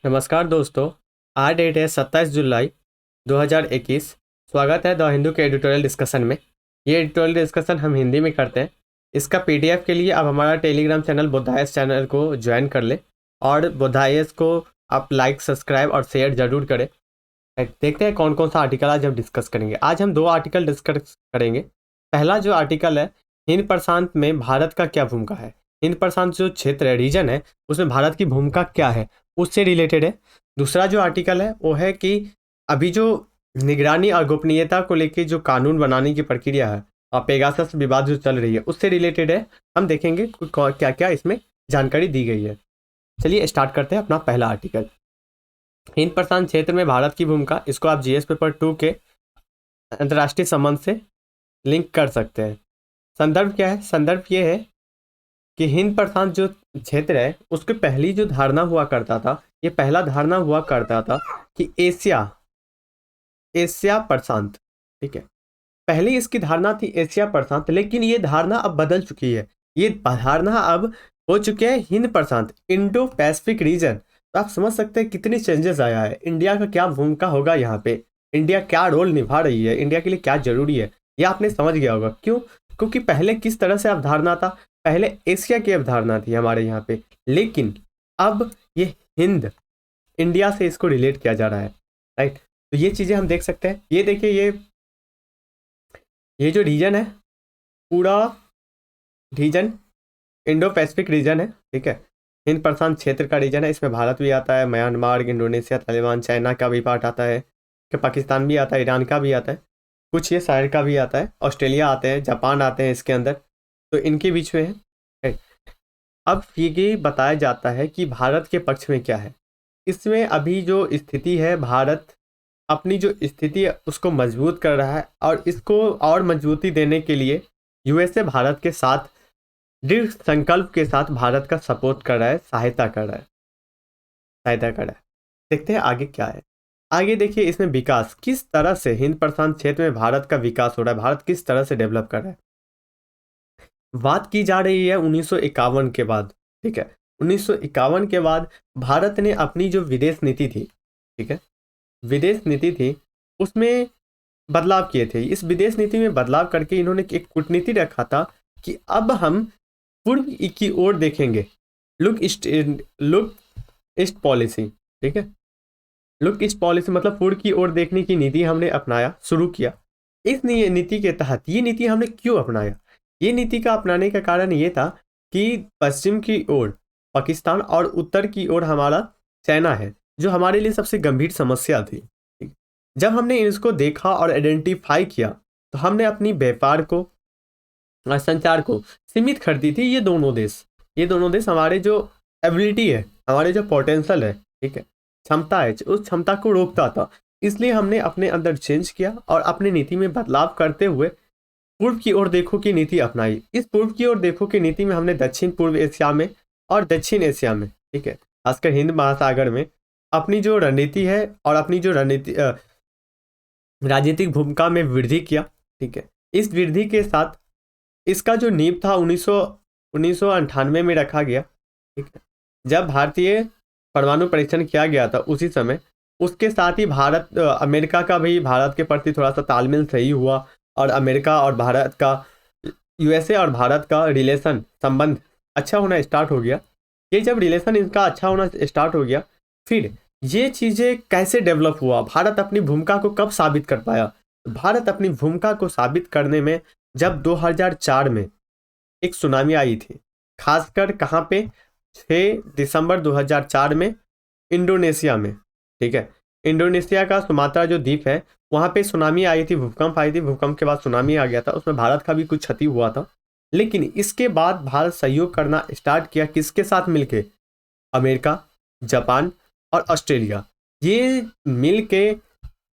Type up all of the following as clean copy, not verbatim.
नमस्कार दोस्तों। आज डेट है 27 जुलाई 2021। स्वागत है द हिंदू के एडिटोरियल डिस्कशन में। ये एडिटोरियल डिस्कशन हम हिंदी में करते हैं। इसका पीडीएफ के लिए आप हमारा टेलीग्राम चैनल बुद्धायस चैनल को ज्वाइन कर ले और बुद्धायस को आप लाइक सब्सक्राइब और शेयर जरूर करें। देखते हैं कौन कौन सा आर्टिकल आज हम डिस्कस करेंगे। आज हम दो आर्टिकल डिस्कस करेंगे। पहला जो आर्टिकल है, हिंद प्रशांत में भारत का क्या भूमिका है। हिंद प्रशांत जो क्षेत्र है, रीजन है, उसमें भारत की भूमिका क्या है, उससे रिलेटेड है। दूसरा जो आर्टिकल है वो है कि अभी जो निगरानी और गोपनीयता को लेकर जो कानून बनाने की प्रक्रिया है और पेगासस विवाद जो चल रही है उससे रिलेटेड है। हम देखेंगे क्या क्या इसमें जानकारी दी गई है। चलिए स्टार्ट करते हैं अपना पहला आर्टिकल। हिंद प्रशांत क्षेत्र में भारत की भूमिका, इसको आप जीएस पेपर 2 के अंतर्राष्ट्रीय संबंध से लिंक कर सकते हैं। संदर्भ क्या है? संदर्भ ये है कि हिंद प्रशांत जो क्षेत्र है उसकी पहली जो धारणा हुआ करता था, ये पहला धारणा हुआ करता था कि एशिया प्रशांत, ठीक है। पहले इसकी धारणा थी एशिया प्रशांत, लेकिन ये धारणा अब बदल चुकी है। ये धारणा अब हो चुके हैं हिंद प्रशांत, इंडो पैसिफिक रीजन। तो आप समझ सकते हैं कितनी चेंजेस आया है। इंडिया का क्या भूमिका होगा यहाँ पे, इंडिया क्या रोल निभा रही है, इंडिया के लिए क्या जरूरी है, यह आपने समझ गया होगा। क्यों? क्योंकि पहले किस तरह से अवधारणा था, पहले एशिया की अवधारणा थी हमारे यहाँ पे, लेकिन अब ये हिंद, इंडिया से इसको रिलेट किया जा रहा है, राइट। तो ये चीज़ें हम देख सकते हैं। ये देखिए, ये जो रीजन है, पूरा रीजन इंडो पैसिफिक रीजन है, ठीक है। हिंद प्रशांत क्षेत्र का रीजन है। इसमें भारत भी आता है, म्यांमार, इंडोनेशिया, तालिबान, चाइना का भी पार्ट आता है, कि पाकिस्तान भी आता है, ईरान का भी आता है, कुछ ये साइड का भी आता है, ऑस्ट्रेलिया आते हैं, जापान आते हैं इसके अंदर, तो इनके बीच में है। अब ये बताया जाता है कि भारत के पक्ष में क्या है। इसमें अभी जो स्थिति है, भारत अपनी जो स्थिति है उसको मजबूत कर रहा है और इसको और मजबूती देने के लिए यूएसए भारत के साथ दृढ़ संकल्प के साथ भारत का सपोर्ट कर रहा है, सहायता कर रहा है, सहायता कर रहा है। देखते हैं आगे क्या है। आगे देखिए, इसमें विकास किस तरह से हिंद प्रशांत क्षेत्र में भारत का विकास हो रहा है, भारत किस तरह से डेवलप कर रहा है। बात की जा रही है 1951 के बाद, ठीक है। 1951 के बाद भारत ने अपनी जो विदेश नीति थी, ठीक है, विदेश नीति थी, उसमें बदलाव किए थे। इस विदेश नीति में बदलाव करके इन्होंने एक कूटनीति रखा था कि अब हम पूर्व की ओर देखेंगे। लुक ईस्ट पॉलिसी, ठीक है। लुक ईस्ट पॉलिसी मतलब पूर्व की ओर देखने की नीति हमने अपनाया, शुरू किया। इस नीति के तहत, ये नीति हमने क्यों अपनाया, ये नीति का अपनाने का कारण ये था कि पश्चिम की ओर पाकिस्तान और उत्तर की ओर हमारा चाइना है, जो हमारे लिए सबसे गंभीर समस्या थी। जब हमने इसको देखा और आइडेंटिफाई किया तो हमने अपनी व्यापार को और संचार को सीमित कर दी थी। ये दोनों देश हमारे जो एबिलिटी है, हमारे जो पोटेंशियल है, ठीक है, क्षमता है, उस क्षमता को रोकता था। इसलिए हमने अपने अंदर चेंज किया और अपनी नीति में बदलाव करते हुए पूर्व की ओर देखो की नीति अपनाई। इस पूर्व की ओर देखो की नीति में हमने दक्षिण पूर्व एशिया में और दक्षिण एशिया में, ठीक है, खासकर हिंद महासागर में अपनी जो रणनीति है और अपनी जो राजनीतिक भूमिका में वृद्धि किया, ठीक है। इस वृद्धि के साथ इसका जो नींव था 1998 में रखा गया, ठीक है, जब भारतीय परमाणु परीक्षण किया गया था उसी समय। उसके साथ ही अमेरिका का भी भारत के प्रति थोड़ा सा तालमेल सही हुआ और अमेरिका और भारत का, यूएसए और भारत का रिलेशन, संबंध अच्छा होना स्टार्ट हो गया। ये जब रिलेशन इनका अच्छा होना स्टार्ट हो गया, फिर ये चीज़ें कैसे डेवलप हुआ, भारत अपनी भूमिका को कब साबित कर पाया। भारत अपनी भूमिका को साबित करने में जब 2004 में एक सुनामी आई थी, खासकर कहाँ पे, 6 दिसंबर 2004 में इंडोनेशिया में, ठीक है। इंडोनेशिया का सुमात्रा जो द्वीप है वहाँ पे सुनामी आई थी, भूकंप आई थी। भूकंप के बाद सुनामी आ गया था, उसमें भारत का भी कुछ क्षति हुआ था। लेकिन इसके बाद भारत सहयोग करना स्टार्ट किया, किसके साथ मिलके, अमेरिका, जापान और ऑस्ट्रेलिया। ये मिलके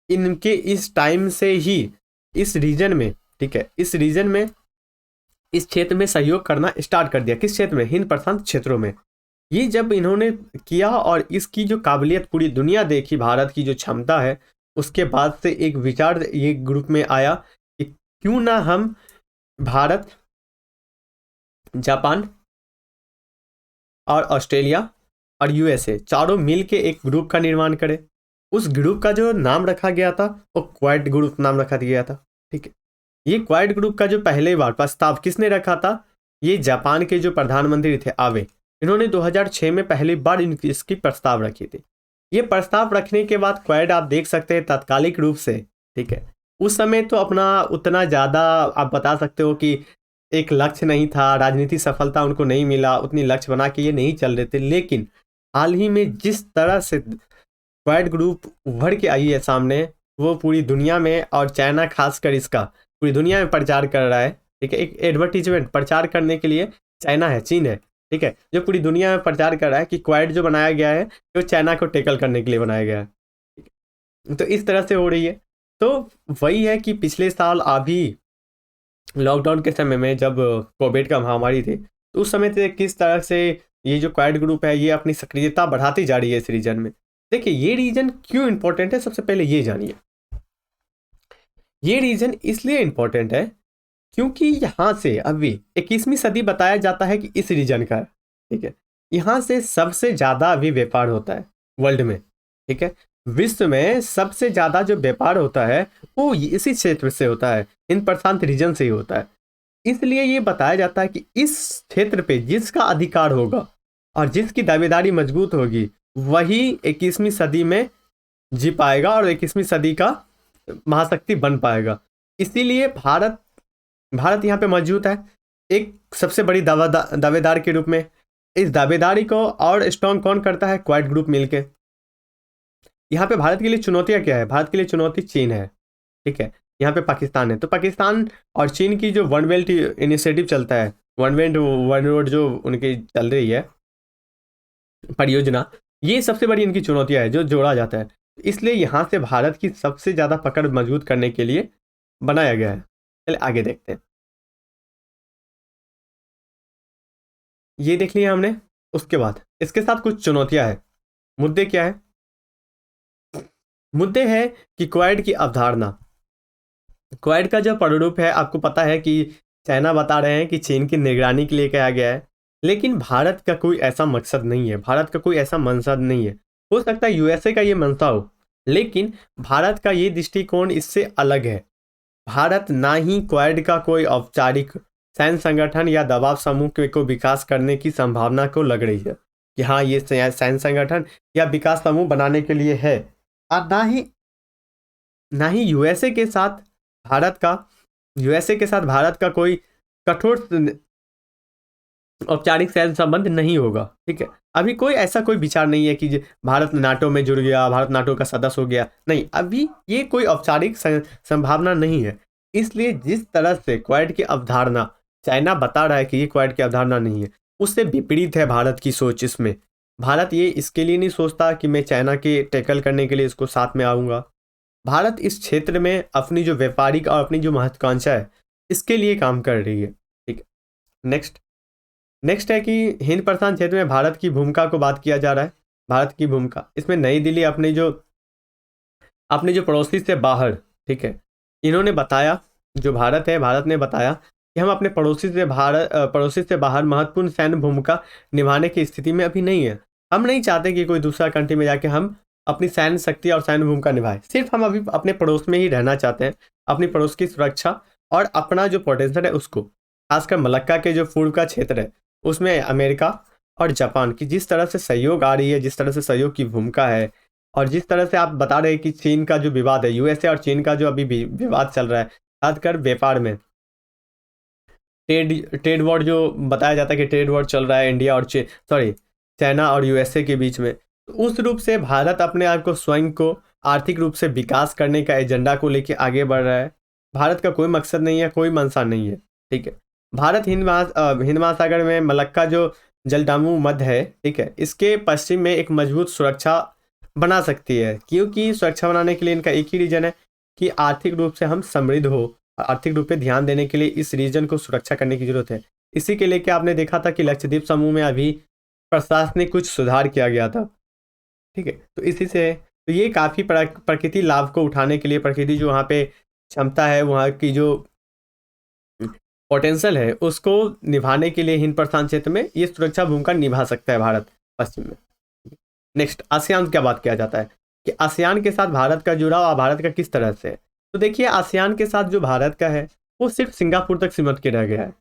इनके इस टाइम से ही इस रीजन में, ठीक है, इस रीजन में, इस क्षेत्र में सहयोग करना स्टार्ट कर दिया। किस क्षेत्र में? हिंद प्रशांत क्षेत्रों में। ये जब इन्होंने किया और इसकी जो काबिलियत पूरी दुनिया देखी, भारत की जो क्षमता है, उसके बाद से एक विचार ये ग्रुप में आया कि क्यों ना हम भारत, जापान और ऑस्ट्रेलिया और यूएसए चारों मिल के एक ग्रुप का निर्माण करे। उस ग्रुप का जो नाम रखा गया था वो क्वाड ग्रुप नाम रखा गया था। ठीक है, ये क्वाड ग्रुप का जो पहले बार प्रस्ताव किसने रखा था? ये जापान के जो प्रधानमंत्री थे आबे, इन्होंने 2006 में पहली बार इसकी प्रस्ताव रखी थी। ये प्रस्ताव रखने के बाद क्वाड आप देख सकते हैं तात्कालिक रूप से, ठीक है, उस समय तो अपना उतना ज़्यादा आप बता सकते हो कि एक लक्ष्य नहीं था, राजनीतिक सफलता उनको नहीं मिला, उतनी लक्ष्य बना के ये नहीं चल रहे थे। लेकिन हाल ही में जिस तरह से क्वाड ग्रुप उभर के आई है सामने, वो पूरी दुनिया में और चाइना खासकर इसका पूरी दुनिया में प्रचार कर रहा है। ठीक है, एक एडवर्टीजमेंट प्रचार करने के लिए चाइना है, चीन है, ठीक है, जो पूरी दुनिया में प्रचार कर रहा है कि क्वाड जो बनाया गया है वो चाइना को टेकल करने के लिए बनाया गया है। तो इस तरह से हो रही है। तो वही है कि पिछले साल अभी लॉकडाउन के समय में जब कोविड का महामारी थी, तो उस समय से किस तरह से ये जो क्वाड ग्रुप है ये अपनी सक्रियता बढ़ाती जा रही है इस रीजन में। देखिए ये रीजन क्यों इंपॉर्टेंट है, सबसे पहले ये जानिए। ये रीजन इसलिए इंपॉर्टेंट है क्योंकि यहाँ से अभी 21वीं सदी बताया जाता है कि इस रीजन का है। ठीक है, यहाँ से सबसे ज़्यादा अभी व्यापार होता है वर्ल्ड में। ठीक है, विश्व में सबसे ज़्यादा जो व्यापार होता है वो इसी क्षेत्र से होता है, हिंद प्रशांत रीजन से ही होता है। इसलिए ये बताया जाता है कि इस क्षेत्र पे जिसका अधिकार होगा और जिसकी दावेदारी मजबूत होगी वही 21वीं सदी में जी पाएगा और 21वीं सदी का महाशक्ति बन पाएगा। इसीलिए भारत यहाँ पे मौजूद है एक सबसे बड़ी दावेदार के रूप में। इस दावेदारी को और स्ट्रॉन्ग कौन करता है? क्वाड ग्रुप मिलके। यहाँ पे भारत के लिए चुनौतियाँ क्या है? भारत के लिए चुनौती चीन है। ठीक है, यहाँ पे पाकिस्तान है। तो पाकिस्तान और चीन की जो वन बेल्ट इनिशिएटिव चलता है, वन बेल्ट वन रोड जो उनकी चल रही है परियोजना, ये सबसे बड़ी इनकी चुनौतियाँ है जो जोड़ा जाता है। इसलिए यहाँ से भारत की सबसे ज़्यादा पकड़ मजबूत करने के लिए बनाया गया है। चलिए आगे देखते हैं। ये देख लिया हमने। उसके बाद इसके साथ कुछ चुनौतियाँ हैं। मुद्दे क्या है? मुद्दे है कि क्वाड की अवधारणा, क्वाड का जो प्रारूप है, आपको पता है कि चाइना बता रहे हैं कि चीन की निगरानी के लिए कहा गया है, लेकिन भारत का कोई ऐसा मकसद नहीं है, भारत का कोई ऐसा मंशा नहीं है। हो सकता है यूएसए का ये मंशा हो, लेकिन भारत का ये दृष्टिकोण इससे अलग है। भारत ना ही क्वाड का कोई औपचारिक सैन्य संगठन या दबाव समूह को विकास करने की संभावना को लग रही है कि हाँ ये सैन्य संगठन या विकास समूह बनाने के लिए है। और ना ही यूएसए के साथ भारत का कोई कठोर औपचारिक सैन्य संबंध नहीं होगा। ठीक है, अभी कोई ऐसा कोई विचार नहीं है कि भारत नाटो में जुड़ गया, भारत नाटो का सदस्य हो गया, नहीं, अभी ये कोई औपचारिक संभावना नहीं है। इसलिए जिस तरह से क्वाड की अवधारणा चाइना बता रहा है कि ये क्वाड की अवधारणा नहीं है, उससे विपरीत है भारत की सोच। इसमें भारत ये इसके लिए नहीं सोचता कि मैं चाइना के टैकल करने के लिए इसको साथ में आऊँगा। भारत इस क्षेत्र में अपनी जो व्यापारिक और अपनी जो महत्वाकांक्षा है इसके लिए काम कर रही है। ठीक है, नेक्स्ट है कि हिंद प्रशांत क्षेत्र में भारत की भूमिका को बात किया जा रहा है। भारत की भूमिका इसमें नई दिल्ली अपने जो पड़ोसी से बाहर, ठीक है, इन्होंने बताया, जो भारत है, भारत ने बताया कि हम अपने पड़ोसी से बाहर महत्वपूर्ण सैन्य भूमिका निभाने की स्थिति में अभी नहीं है। हम नहीं चाहते कि कोई दूसरा कंट्री में जाके हम अपनी सैन्य शक्ति और सैन्य भूमिका निभाए। सिर्फ हम अभी अपने पड़ोस में ही रहना चाहते हैं, अपनी पड़ोस की सुरक्षा और अपना जो पोटेंशियल है उसको, खासकर मलक्का के जो पूर्व का क्षेत्र है उसमें अमेरिका और जापान की जिस तरह से सहयोग आ रही है, जिस तरह से सहयोग की भूमिका है, और जिस तरह से आप बता रहे हैं कि चीन का जो विवाद है, यूएसए और चीन का जो अभी विवाद चल रहा है, खासकर व्यापार में ट्रेड वॉर जो बताया जाता है कि ट्रेड वॉर चल रहा है इंडिया और चाइना और यूएसए के बीच में, तो उस रूप से भारत अपने आप को स्वयं को आर्थिक रूप से विकास करने का एजेंडा को लेकर आगे बढ़ रहा है। भारत का कोई मकसद नहीं है, कोई मंशा नहीं है। ठीक है, भारत हिंद महासागर में मलक्का जो जलडामू मध्य है, ठीक है, इसके पश्चिम में एक मजबूत सुरक्षा बना सकती है, क्योंकि सुरक्षा बनाने के लिए इनका एक ही रीजन है कि आर्थिक रूप से हम समृद्ध हो, आर्थिक रूप से ध्यान देने के लिए इस रीजन को सुरक्षा करने की जरूरत है। इसी के लेके आपने देखा था कि लक्षद्वीप समूह में अभी प्रशासनिक कुछ सुधार किया गया था। ठीक है, तो इसी से तो ये काफ़ी प्रकृति लाभ को उठाने के लिए, प्रकृति जो वहाँ पे क्षमता है, वहाँ की जो पोटेंशियल है, उसको निभाने के लिए हिंद प्रशांत क्षेत्र में ये सुरक्षा भूमिका निभा सकता है भारत पश्चिम में। नेक्स्ट आसियान क्या बात किया जाता है कि आसियान के साथ भारत का जुड़ाव और भारत का किस तरह से है। तो देखिए आसियान के साथ जो भारत का है वो सिर्फ सिंगापुर तक सिमट के रह गया है।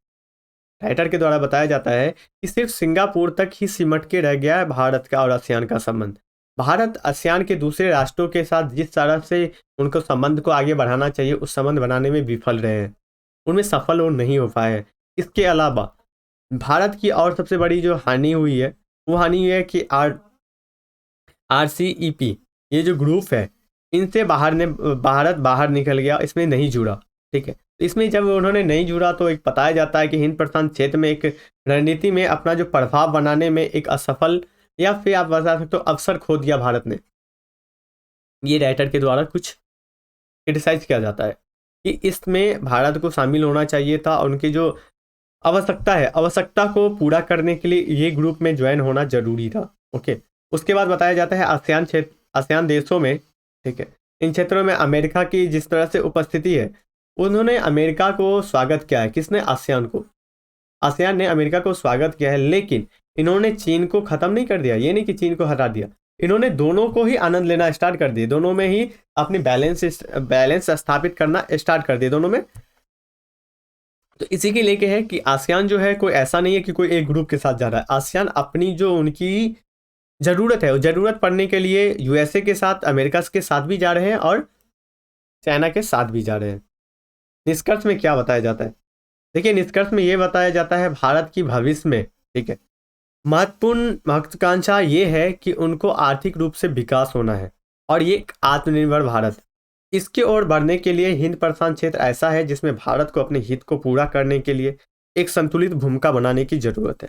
राइटर के द्वारा बताया जाता है कि सिर्फ सिंगापुर तक ही सिमट के रह गया है भारत का और आसियान का संबंध। भारत आसियान के दूसरे राष्ट्रों के साथ जिस तरह से उनको संबंध को आगे बढ़ाना चाहिए उस संबंध बनाने में विफल रहे हैं, उनमें सफल और नहीं हो पाए हैं। इसके अलावा भारत की और सबसे बड़ी जो हानि हुई है वो हानि हुई है कि RCEP ये जो ग्रुप है इनसे भारत बाहर निकल गया, इसमें नहीं जुड़ा। ठीक है, तो इसमें जब उन्होंने नहीं जुड़ा तो एक बताया जाता है कि हिंद प्रशांत क्षेत्र में एक रणनीति में अपना जो प्रभाव बनाने में एक असफल या फिर आप बता सकते हो अवसर खो दिया भारत ने। ये राइटर के द्वारा कुछ क्रिटिसाइज किया जाता है कि इसमें भारत को शामिल होना चाहिए था और उनकी जो आवश्यकता है आवश्यकता को पूरा करने के लिए ये ग्रुप में ज्वाइन होना जरूरी था। ओके, उसके बाद बताया जाता है आसियान देशों में, ठीक है, इन क्षेत्रों में अमेरिका की जिस तरह से उपस्थिति है उन्होंने अमेरिका को स्वागत किया है। किसने? आसियान को। आसियान ने अमेरिका को स्वागत किया है, लेकिन इन्होंने चीन को खत्म नहीं कर दिया। ये नहीं कि चीन को हटा दिया, इन्होंने दोनों को ही आनंद लेना स्टार्ट कर दिए, दोनों में ही अपनी बैलेंस स्थापित करना स्टार्ट कर दिए दोनों में। तो इसी के लेके है कि आसियान जो है कोई ऐसा नहीं है कि कोई एक ग्रुप के साथ जा रहा है। आसियान अपनी जो उनकी जरूरत है, जरूरत पड़ने के लिए USA के साथ, अमेरिका के साथ भी जा रहे हैं और चाइना के साथ भी जा रहे हैं। निष्कर्ष में क्या बताया जाता है? देखिए निष्कर्ष में ये बताया जाता है भारत की भविष्य में, ठीक है, महत्वपूर्ण महत्वाकांक्षा ये है कि उनको आर्थिक रूप से विकास होना है और ये आत्मनिर्भर भारत, इसके ओर बढ़ने के लिए हिंद प्रशांत क्षेत्र ऐसा है जिसमें भारत को अपने हित को पूरा करने के लिए एक संतुलित भूमिका बनाने की जरूरत है।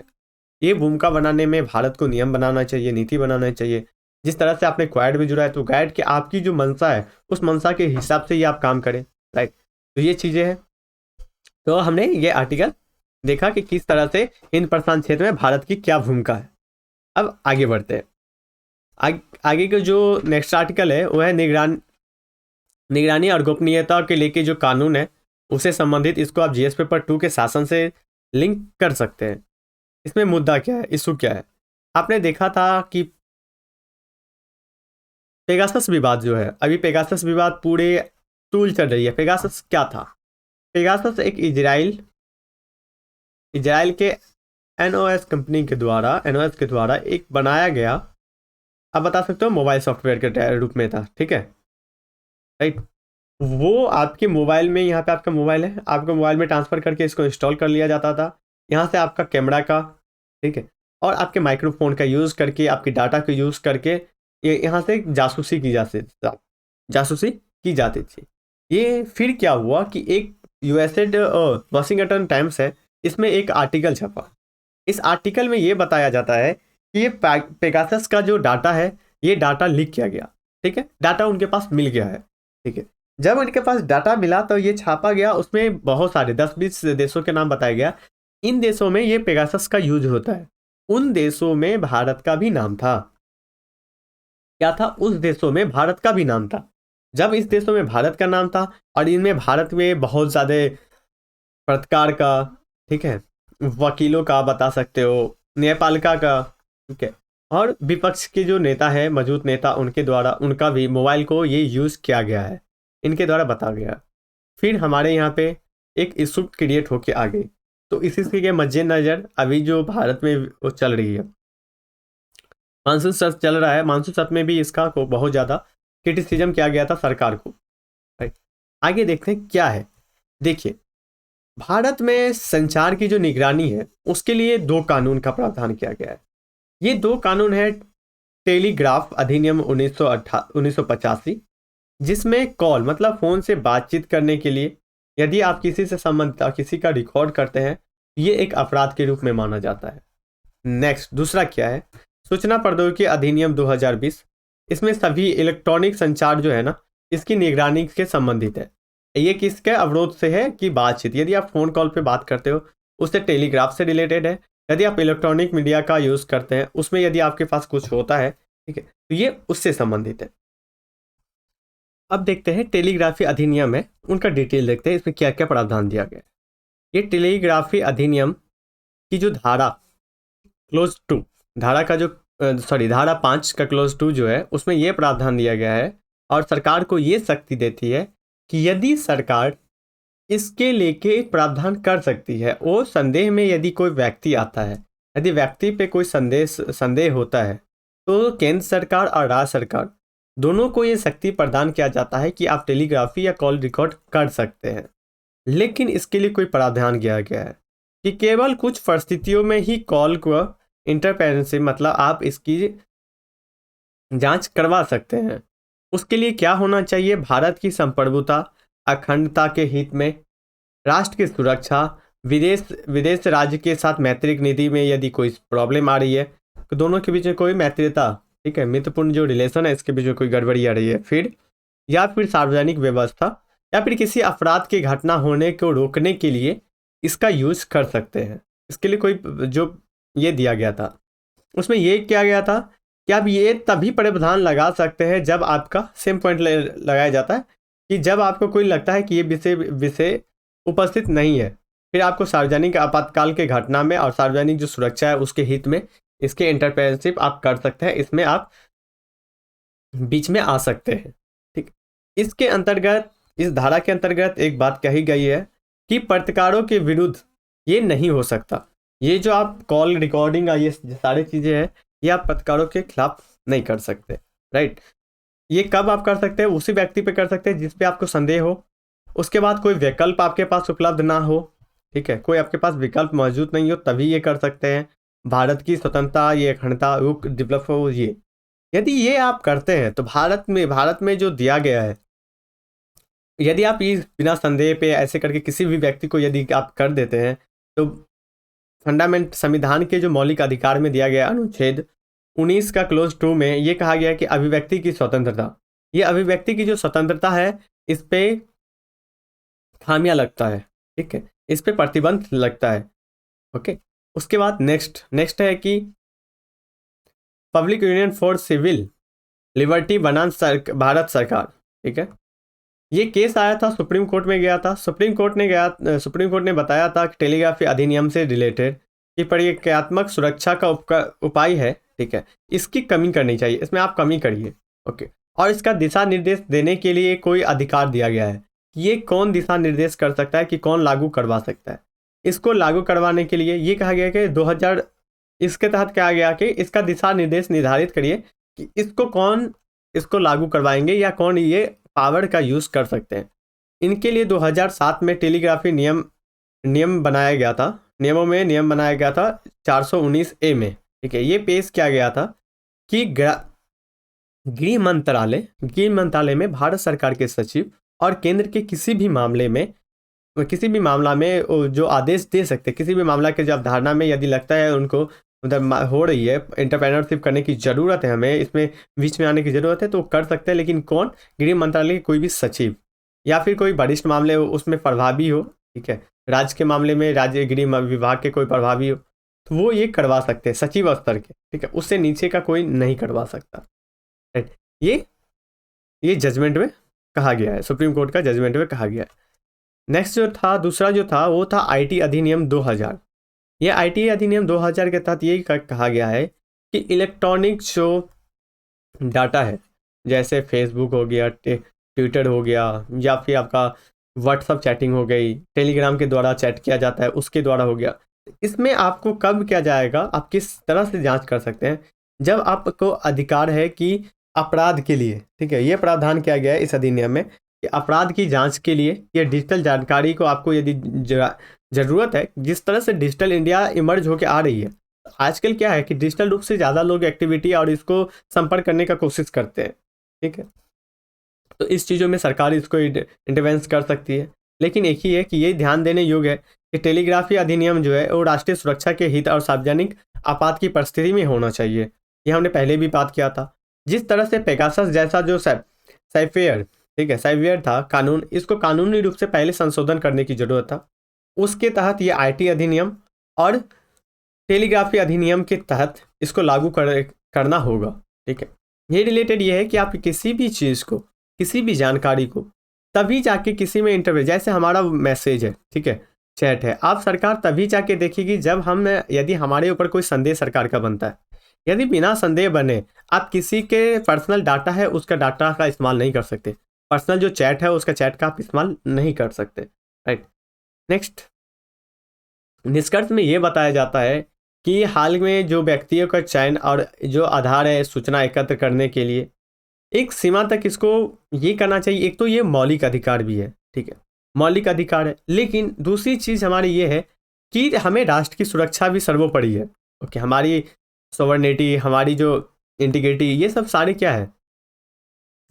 ये भूमिका बनाने में भारत को नियम बनाना चाहिए, नीति बनाना चाहिए। जिस तरह से आपने क्वाड में जुड़ा है तो क्वाड की आपकी जो मंशा है उस मंशा के हिसाब से ही आप काम करें, राइट। तो ये चीज़ें हैं। तो हमने ये आर्टिकल देखा कि किस तरह से हिंद प्रशांत क्षेत्र में भारत की क्या भूमिका है। अब आगे बढ़ते हैं। आगे का जो नेक्स्ट आर्टिकल है वो है निगरानी और गोपनीयता के लेके जो कानून है उसे संबंधित। इसको आप GS पेपर 2 के शासन से लिंक कर सकते हैं। इसमें मुद्दा क्या है, इशू क्या है? आपने देखा था कि पेगासस विवाद जो है, अभी पेगासस विवाद पूरे टूल चल रही है। पेगासस क्या था? पेगासस एक इजराइल के NOS कंपनी के द्वारा एक बनाया गया, आप बता सकते हो मोबाइल सॉफ्टवेयर के रूप में था, ठीक है, राइट। वो आपके मोबाइल में, यहाँ पे आपका मोबाइल है, आपके मोबाइल में ट्रांसफ़र करके इसको इंस्टॉल कर लिया जाता था। यहाँ से आपका कैमरा का, ठीक है, और आपके माइक्रोफोन का यूज़ करके, आपकी डाटा को यूज़ करके ये यहाँ से जासूसी की जाती थी। ये फिर क्या हुआ कि एक USA वाशिंगटन टाइम्स है, इसमें एक आर्टिकल छपा। इस आर्टिकल में ये बताया जाता है कि ये पेगासस का जो डाटा है ये डाटा लीक किया गया, ठीक है, डाटा उनके पास मिल गया है, ठीक है। जब उनके पास डाटा मिला तो ये छापा गया, उसमें बहुत सारे 10-20 देशों के नाम बताया गया। इन देशों में ये पेगासस का यूज होता है। उन देशों में भारत का भी नाम था। क्या था? उस देशों में भारत का भी नाम था। जब इस देशों में भारत का नाम था और इनमें भारत में बहुत ज़्यादा पत्रकार का, ठीक है, वकीलों का, बता सकते हो न्यायपालिका का, ठीक है, और विपक्ष के जो नेता है, मौजूद नेता, उनके द्वारा उनका भी मोबाइल को ये यूज़ किया गया है, इनके द्वारा बताया गया। फिर हमारे यहाँ पे एक इशू क्रिएट होके आ गई। तो इसी के मद्देनजर अभी जो भारत में वो चल रही है, मानसून सत्र चल रहा है। मानसून सत्र में भी इसका को बहुत ज़्यादा क्रिटिसिज्म किया गया था सरकार को, राइट। आगे देखते हैं क्या है। देखिए भारत में संचार की जो निगरानी है उसके लिए 2 कानून का प्रावधान किया गया है। ये 2 कानून है टेलीग्राफ अधिनियम 1985, जिसमें कॉल मतलब फ़ोन से बातचीत करने के लिए यदि आप किसी से संबंधित किसी का रिकॉर्ड करते हैं ये एक अपराध के रूप में माना जाता है। नेक्स्ट दूसरा क्या है? सूचना प्रौद्योगिकी अधिनियम 2020। इसमें सभी इलेक्ट्रॉनिक संचार जो है ना इसकी निगरानी के संबंधित है। ये किसके अवरोध से है कि बातचीत, यदि आप फ़ोन कॉल पे बात करते हो उससे टेलीग्राफ से रिलेटेड है। यदि आप इलेक्ट्रॉनिक मीडिया का यूज़ करते हैं उसमें यदि आपके पास कुछ होता है, ठीक है, तो ये उससे संबंधित है। अब देखते हैं टेलीग्राफी अधिनियम है, उनका डिटेल देखते हैं, इसमें क्या क्या प्रावधान दिया गया है। ये टेलीग्राफी अधिनियम की जो धारा क्लोज 2 धारा का जो सॉरी धारा 5 का क्लोज 2 जो है उसमें ये प्रावधान दिया गया है और सरकार को ये शक्ति देती है कि यदि सरकार इसके लेके एक प्रावधान कर सकती है, वो संदेह में यदि कोई व्यक्ति आता है, यदि व्यक्ति पे कोई संदेह होता है, तो केंद्र सरकार और राज्य सरकार दोनों को ये शक्ति प्रदान किया जाता है कि आप टेलीग्राफी या कॉल रिकॉर्ड कर सकते हैं। लेकिन इसके लिए कोई प्रावधान किया गया है कि केवल कुछ परिस्थितियों में ही कॉल को इंटरफेरेंसी मतलब आप इसकी जांच करवा सकते हैं। उसके लिए क्या होना चाहिए? भारत की संप्रभुता अखंडता के हित में, राष्ट्र की सुरक्षा, विदेश राज्य के साथ मैत्रिक नीति में यदि कोई प्रॉब्लम आ रही है तो दोनों के बीच में कोई मैत्रीता, ठीक है, मित्रपूर्ण जो रिलेशन है इसके बीच में कोई गड़बड़ी आ रही है, फिर या फिर सार्वजनिक व्यवस्था या फिर किसी अपराध की घटना होने को रोकने के लिए इसका यूज कर सकते हैं। इसके लिए कोई जो ये दिया गया था उसमें ये किया गया था कि आप ये तभी प्रावधान लगा सकते हैं जब आपका सेम पॉइंट लगाया जाता है कि जब आपको कोई लगता है कि ये विषय उपस्थित नहीं है, फिर आपको सार्वजनिक आपातकाल के घटना में और सार्वजनिक जो सुरक्षा है उसके हित में इसके इंटरफेरेंशिप आप कर सकते हैं, इसमें आप बीच में आ सकते हैं। ठीक, इसके अंतर्गत इस धारा के अंतर्गत एक बात कही गई है कि पत्रकारों के विरुद्ध ये नहीं हो सकता। ये जो आप कॉल रिकॉर्डिंग ये सारी चीज़ें हैं ये आप पत्रकारों के खिलाफ नहीं कर सकते, राइट। ये कब आप कर सकते हैं? उसी व्यक्ति पे कर सकते हैं जिस पे आपको संदेह हो, उसके बाद कोई विकल्प आपके पास उपलब्ध ना हो, ठीक है, कोई आपके पास विकल्प मौजूद नहीं हो तभी ये कर सकते हैं। भारत की स्वतंत्रता, ये अखंडता रुक डेवलप हो, ये यदि ये आप करते हैं तो भारत में जो दिया गया है, यदि आप इस बिना संदेह पे ऐसे करके किसी भी व्यक्ति को यदि आप कर देते हैं तो फंडामेंट संविधान के जो मौलिक अधिकार में दिया गया अनुच्छेद 19 का क्लोज 2 में ये कहा गया है कि अभिव्यक्ति की स्वतंत्रता, ये अभिव्यक्ति की जो स्वतंत्रता है इस पे खामियां लगता है, ठीक है, इस पे प्रतिबंध लगता है। ओके, उसके बाद नेक्स्ट है कि public union for civil liberty बनाम भारत सरकार, ठीक है, ये केस आया था सुप्रीम कोर्ट में गया था। सुप्रीम कोर्ट ने बताया था कि टेलीग्राफी अधिनियम से रिलेटेड कि प्रक्रियात्मक सुरक्षा का उपाय है, ठीक है, इसकी कमी करनी चाहिए, इसमें आप कमी करिए। ओके, और इसका दिशा निर्देश देने के लिए कोई अधिकार दिया गया है कि ये कौन दिशा निर्देश कर सकता है कि कौन लागू करवा सकता है। इसको लागू करवाने के लिए ये कहा गया कि 2000 इसके तहत कहा गया कि इसका दिशा निर्देश निर्धारित करिए कि इसको लागू करवाएंगे या कौन ये पावर का यूज़ कर सकते हैं। इनके लिए 2007 में टेलीग्राफी नियम बनाया गया था, नियम बनाया गया था 419A में, ठीक है। ये पेश किया गया था कि गृह मंत्रालय में भारत सरकार के सचिव और केंद्र के किसी भी मामला में जो आदेश दे सकते, किसी भी मामला के जो अवधारणा में यदि लगता है उनको मतलब हो रही है एंटरप्रेन्योरशिप करने की ज़रूरत है, हमें इसमें बीच में आने की ज़रूरत है, तो कर सकते हैं। लेकिन कौन? गृह मंत्रालय के कोई भी सचिव या फिर कोई वरिष्ठ मामले उसमें प्रभावी हो, ठीक है, राज्य के मामले में राज्य गृह विभाग के कोई प्रभावी हो तो वो ये करवा सकते हैं, सचिव स्तर के, ठीक है, उससे नीचे का कोई नहीं करवा सकता। ये जजमेंट में कहा गया है, सुप्रीम कोर्ट का जजमेंट में कहा गया है। नेक्स्ट दूसरा जो था वो था IT अधिनियम 2000। ये IT अधिनियम 2000 के तहत ये कहा गया है कि इलेक्ट्रॉनिक जो डाटा है जैसे फेसबुक हो गया, ट्विटर हो गया, या फिर आपका व्हाट्सअप चैटिंग हो गई, टेलीग्राम के द्वारा चैट किया जाता है उसके द्वारा हो गया, इसमें आपको कब किया जाएगा, आप किस तरह से जांच कर सकते हैं? जब आपको अधिकार है कि अपराध के लिए, ठीक है, ये प्रावधान किया गया है इस अधिनियम में कि अपराध की जांच के लिए ये डिजिटल जानकारी को आपको यदि ज़रूरत है, जिस तरह से डिजिटल इंडिया इमर्ज होकर आ रही है आजकल, क्या है कि डिजिटल रूप से ज़्यादा लोग एक्टिविटी और इसको संपर्क करने का कोशिश करते हैं, ठीक है, तो इस चीज़ों में सरकार इसको इंटरवेंस कर सकती है। लेकिन एक ही है कि ये ध्यान देने योग्य है कि टेलीग्राफी अधिनियम जो है वो राष्ट्रीय सुरक्षा के हित और सार्वजनिक आपात की परिस्थिति में होना चाहिए। ये हमने पहले भी बात किया था। जिस तरह से पेगासस जैसा जो सॉफ्टवेयर, ठीक है, सॉफ्टवेयर था कानून, इसको कानूनी रूप से पहले संशोधन करने की जरूरत था। उसके तहत ये IT अधिनियम और टेलीग्राफी अधिनियम के तहत इसको लागू करना होगा, ठीक है। ये रिलेटेड ये है कि आप किसी भी चीज़ को, किसी भी जानकारी को तभी जाके किसी में इंटरव्यू, जैसे हमारा मैसेज है, ठीक है, चैट है, आप सरकार तभी जाके देखेगी जब यदि हमारे ऊपर कोई संदेह सरकार का बनता है। यदि बिना संदेह बने आप किसी के पर्सनल डाटा है उसका डाटा का इस्तेमाल नहीं कर सकते, पर्सनल जो चैट है उसका चैट का आप इस्तेमाल नहीं कर सकते, राइट। नेक्स्ट, निष्कर्ष में ये बताया जाता है कि हाल में जो व्यक्तियों का चयन और जो आधार है सूचना एकत्र करने के लिए, एक सीमा तक इसको ये करना चाहिए। एक तो ये मौलिक अधिकार भी है, ठीक है, मौलिक अधिकार है, लेकिन दूसरी चीज़ हमारी ये है कि हमें राष्ट्र की सुरक्षा भी सर्वोपरि है। ओके, हमारी सॉवरेनिटी, हमारी जो इंटीग्रिटी, ये सब सारे क्या है,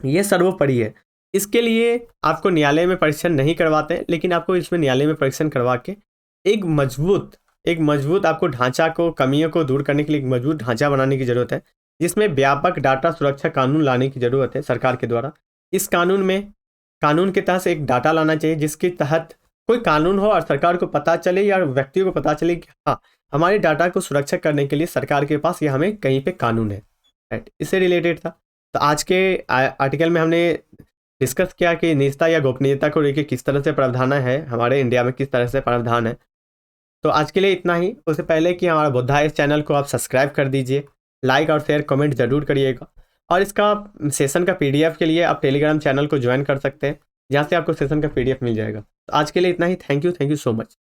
ये सर्वोपरि है। इसके लिए आपको न्यायालय में परीक्षण नहीं करवाते, लेकिन आपको इसमें न्यायालय में परीक्षण करवा के एक मजबूत आपको ढांचा को, कमियों को दूर करने के लिए एक मजबूत ढांचा बनाने की ज़रूरत है, जिसमें व्यापक डाटा सुरक्षा कानून लाने की ज़रूरत है सरकार के द्वारा। इस कानून के तहत एक डाटा लाना चाहिए जिसके तहत कोई कानून हो और सरकार को पता चले या व्यक्तियों को पता चले कि हाँ, हमारे डाटा को सुरक्षा करने के लिए सरकार के पास या हमें कहीं पे कानून है, राइट। इससे रिलेटेड था। तो आज के आर्टिकल में हमने डिस्कस किया कि निजता या गोपनीयता को लेकर किस तरह से प्रावधान है, हमारे इंडिया में किस तरह से प्रावधान है। तो आज के लिए इतना ही। उससे पहले कि हमारा बुद्धा इस चैनल को आप सब्सक्राइब कर दीजिए, लाइक और शेयर कमेंट जरूर करिएगा, और इसका सेशन का पीडीएफ के लिए आप टेलीग्राम चैनल को ज्वाइन कर सकते हैं, जहाँ से आपको सेशन का पीडीएफ मिल जाएगा। तो आज के लिए इतना ही। Thank you so much.